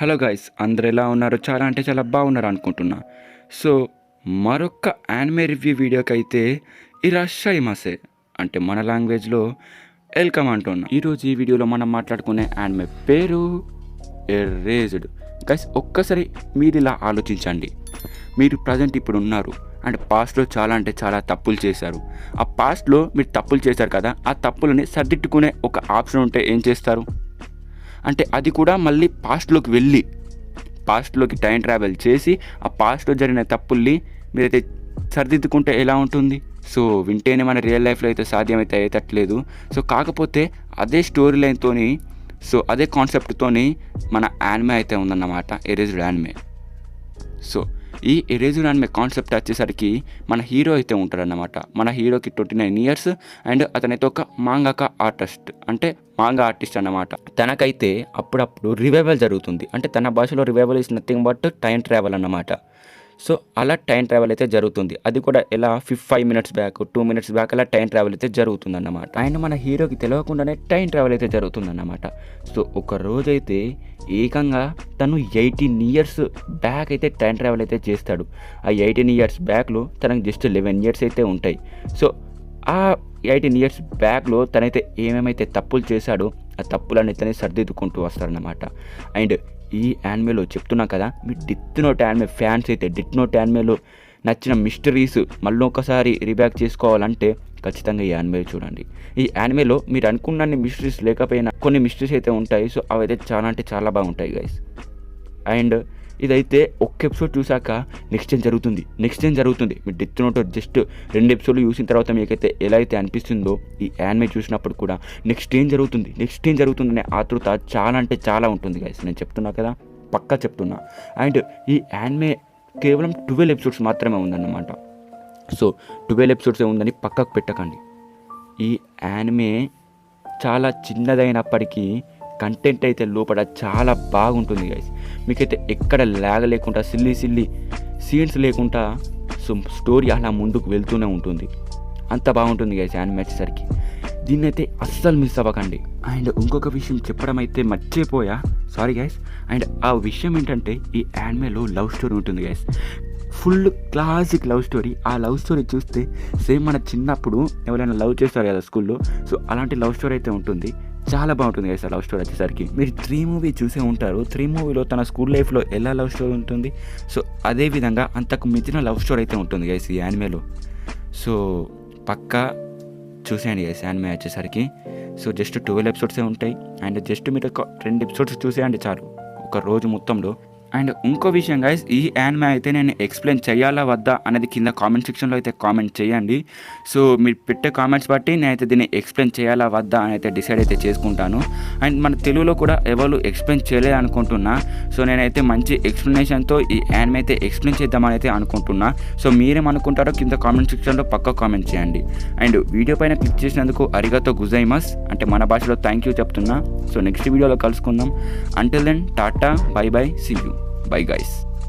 Hello guys, అందరు ఎలా ఉన్నారు? చాలా అంటే చాలా బాగున్నారు అనుకుంటున్నా. సో మరొక యానిమే రివ్యూ వీడియోకి అయితే ఇరాషైమాసే అంటే మన లాంగ్వేజ్లో వెల్కమ్ అంటున్నా. ఈరోజు ఈ వీడియోలో మనం మాట్లాడుకునే యానిమే పేరు ఎరేజ్డ్. గైస్, ఒక్కసారి మీరు ఇలా ఆలోచించండి. మీరు ప్రజెంట్ ఇప్పుడు ఉన్నారు అండ్ పాస్ట్లో చాలా అంటే చాలా తప్పులు చేశారు. ఆ పాస్ట్లో మీరు తప్పులు చేశారు కదా, ఆ తప్పులని సర్దిట్టుకునే ఒక ఆప్షన్ ఉంటే ఏం చేస్తారు? అంటే అది కూడా మళ్ళీ పాస్ట్లోకి టైం ట్రావెల్ చేసి ఆ పాస్ట్లో జరిగిన తప్పుల్ని మీరైతే సరిదిద్దుకుంటే ఎలా ఉంటుంది? సో వింటేనే మన రియల్ లైఫ్లో అయితే సాధ్యమైతే అయ్యేటట్లేదు. సో కాకపోతే అదే స్టోరీ లైన్తోని, సో అదే కాన్సెప్ట్తోని మన యానిమే అయితే ఉందన్నమాట, ఎరేజ్డ్ యానిమే. సో ఈ ఎరేజ్డ్ యానిమే కాన్సెప్ట్ వచ్చేసరికి మన హీరో అయితే ఉంటాడన్నమాట. మన హీరోకి 29 years అండ్ అతనైతే ఒక మాంగాకా ఆర్టిస్ట్ అన్నమాట. తనకైతే అప్పుడప్పుడు రివైవల్ జరుగుతుంది. అంటే తన భాషలో revival is nothing but time travel అన్నమాట. సో అలా టైం ట్రావెల్ అయితే జరుగుతుంది. అది కూడా ఎలా 5 minutes బ్యాక్, 2 minutes బ్యాక్ అలా టైం ట్రావెల్ అయితే జరుగుతుందన్నమాట. అండ్ మన హీరోకి తెలియకుండానే టైం ట్రావెల్ అయితే జరుగుతుందన్నమాట. సో ఒక రోజైతే ఏకంగా తను 18 years బ్యాక్ అయితే టైం ట్రావెల్ అయితే చేస్తాడు. ఆ 18 years బ్యాక్లో తనకు జస్ట్ 11 years అయితే ఉంటాయి. సో ఆ 18 years బ్యాక్లో తనైతే ఏమేమైతే తప్పులు చేశాడో ఆ తప్పులన్నీ తనే సర్దిద్దుకుంటూ వస్తారన్నమాట. అండ్ ఈ యానిమేలో చెప్తున్నా కదా, మీ డెత్ నోట్ యానిమే ఫ్యాన్స్ అయితే డెత్ నోట్ యానిమేలో నచ్చిన మిస్టరీస్ మళ్ళీ ఒకసారి రీబ్యాక్ చేసుకోవాలంటే ఖచ్చితంగా ఈ యానిమే చూడండి. ఈ యానిమేలో మీరు అనుకున్న మిస్టరీస్ లేకపోయినా కొన్ని మిస్టరీస్ అయితే ఉంటాయి. సో అవైతే చాలా అంటే చాలా బాగుంటాయి గైస్. అండ్ ఇదైతే ఒక్క ఎపిసోడ్ చూసాక నెక్స్ట్ ఏం జరుగుతుంది మీరు డెత్ నోట్ జస్ట్ 2 episodes చూసిన తర్వాత మీకైతే ఎలా అయితే అనిపిస్తుందో, ఈ యానిమే చూసినప్పుడు కూడా నెక్స్ట్ ఏం జరుగుతుంది అనే ఆతృత చాలా అంటే చాలా ఉంటుంది గైస్. నేను చెప్తున్నా కదా, పక్కా చెప్తున్నా. అండ్ ఈ యానిమే కేవలం 12 episodes మాత్రమే ఉందన్నమాట. సో 12 episodes ఉందని పక్కకు పెట్టకండి. ఈ యానిమే చాలా చిన్నదైనప్పటికీ కంటెంట్ అయితే లోపల చాలా బాగుంటుంది గైస్. మీకైతే ఎక్కడ ల్యాగ్ లేకుండా, సిల్లీ సీన్స్ లేకుండా సో స్టోరీ అలా ముందుకు వెళ్తూనే ఉంటుంది. అంత బాగుంటుంది గైస్ యానిమే వచ్చేసరికి. దీన్ని అయితే అస్సలు మిస్ అవ్వకండి. అండ్ ఇంకొక విషయం చెప్పడం అయితే మర్చిపోయా, సారీ గైస్. అండ్ ఆ విషయం ఏంటంటే, ఈ యానిమేలో లవ్ స్టోరీ ఉంటుంది guys. Full classic love story. ఆ లవ్ స్టోరీ చూస్తే సేమ్ మన చిన్నప్పుడు ఎవరైనా లవ్ చేస్తారు కదా స్కూల్లో, సో అలాంటి లవ్ స్టోరీ అయితే ఉంటుంది. చాలా బాగుంటుంది గైస్ ఆ లవ్ స్టోరీ వచ్చేసరికి. మీరు 3 మూవీ చూసే ఉంటారు. 3 మూవీలో తన స్కూల్ లైఫ్లో ఎలా లవ్ స్టోరీ ఉంటుంది, సో అదేవిధంగా అంతకు మించిన లవ్ స్టోరీ అయితే ఉంటుంది గైస్ ఈ యానిమేలో. సో పక్కా చూసేయండి గైస్ యానిమే వచ్చేసరికి. సో జస్ట్ 12 episodes ఉంటాయి. అండ్ జస్ట్ మీరు ఒక 2 episodes చూసేయండి చాలు ఒక రోజు మొత్తంలో. అండ్ ఇంకో విషయం గైస్, ఈ యానిమే అయితే నేను ఎక్స్ప్లెయిన్ చేయాలా వద్దా అనేది కింద కామెంట్ సెక్షన్లో అయితే కామెంట్ చేయండి. సో మీరు పెట్టే కామెంట్స్ బట్టి నేనైతే దీన్ని ఎక్స్ప్లెయిన్ చేయాలా వద్దా అని అయితే డిసైడ్ అయితే చేసుకుంటాను. అండ్ మన తెలుగులో కూడా ఎవరు ఎక్స్ప్లెయిన్ చేయలేదు అనుకుంటున్నా. సో నేనైతే మంచి ఎక్స్ప్లెనేషన్తో ఈ యానిమే అయితే ఎక్స్ప్లెయిన్ చేద్దామని అయితే అనుకుంటున్నా. సో మీరేమనుకుంటారో కింద కామెంట్ సెక్షన్లో పక్కా కామెంట్ చేయండి. అండ్ వీడియో పైన క్లిక్ చేసినందుకు అరిగాతో గుజైమస్ అంటే మన భాషలో థ్యాంక్ యూ చెప్తున్నా. సో నెక్స్ట్ వీడియోలో కలుసుకుందాం. అంటిల్ దెన్ టాటా, bye bye, see you, bye guys.